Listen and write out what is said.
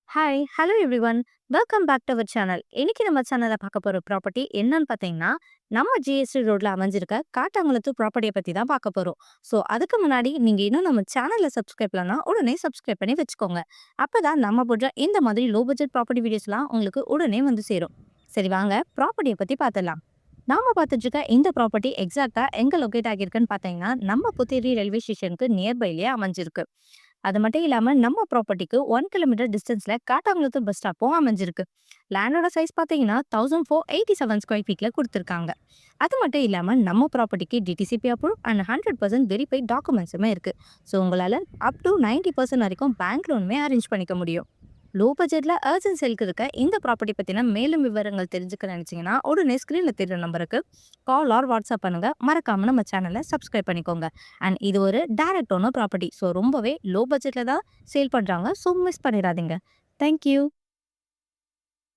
Hi! Hello everyone. Welcome back to our channel. இன்னைக்கு நம்ம சேனல்ல பார்க்க போற ப்ராப்பர்ட்டி என்னன்னு பார்த்தீங்கன்னா, நம்ம ஜிஎஸ்டி ரோட்ல அமைஞ்சிருக்க காட்டாங்குளத்தூர் ப்ராப்பர்ட்டிய பத்தி தான் பார்க்க போறோம். ஸோ அதுக்கு முன்னாடி நீங்க இன்னும் நம்ம சேனல்ல சப்ஸ்கிரைப் பண்ணலனா, உடனே சப்ஸ்கிரைப் பண்ணி வச்சுக்கோங்க. அப்பதான் நம்ம போடுற இந்த மாதிரி லோ பட்ஜெட் ப்ராப்பர்ட்டி வீடியோஸ்லாம் உங்களுக்கு உடனே வந்து சேரும். சரி வாங்க ப்ராப்பர்ட்டிய பத்தி பார்த்துடலாம். நாம பார்த்துட்டு இருக்க இந்த ப்ராப்பர்ட்டி எக்ஸாக்ட்டா எங்க லொகேட் ஆகியிருக்குன்னு பார்த்தீங்கன்னா, நம்ம புத்தேரி ரயில்வே ஸ்டேஷனுக்கு நியர்பைலயே அமைஞ்சிருக்கு. அது மட்டும் இல்லாம நம்ம ப்ராப்பர்ட்டிக்கு 1 கிலோமீட்டர் டிஸ்டன்ஸ்ல காட்டாங்குளத்தூர் பஸ் ஸ்டாப்பும் அமைஞ்சிருக்கு. லேண்டோட சைஸ் பார்த்தீங்கன்னா 1487 ஸ்கொயர் ஃபீட்ல கொடுத்துருக்காங்க. அது மட்டும் இல்லாம நம்ம ப்ராப்பர்ட்டிக்கு டிடிசிபி அப்ரூவ் அண்ட் 100% வெரிஃபைட் டாக்குமெண்ட்ஸுமே இருக்கு. ஸோ உங்களால அப் டு 90% வரைக்கும் பேங்க் லோனுமே அரேஞ்ச் பண்ணிக்க முடியும். லோ பட்ஜெட்ல அர்ஜென்ட் சேல்க்கு இருக்க இந்த ப்ராப்பர்ட்டி பத்தின மேலும் விவரங்கள் தெரிஞ்சுக்க நினைச்சீங்கன்னா உடனே ஸ்கிரீன்ல தெரியுற நம்பருக்கு கால் ஆர் வாட்ஸ்அப் பண்ணுங்க. மறக்காம நம்ம சேனலை சப்ஸ்கிரைப் பண்ணிக்கோங்க. அண்ட் இது ஒரு டைரக்ட் ஓனர் ப்ராப்பர்ட்டி. ஸோ ரொம்பவே லோ பட்ஜெட்ல தான் சேல் பண்றாங்க. ஸோ மிஸ் பண்ணிடாதீங்க. தேங்க்யூ.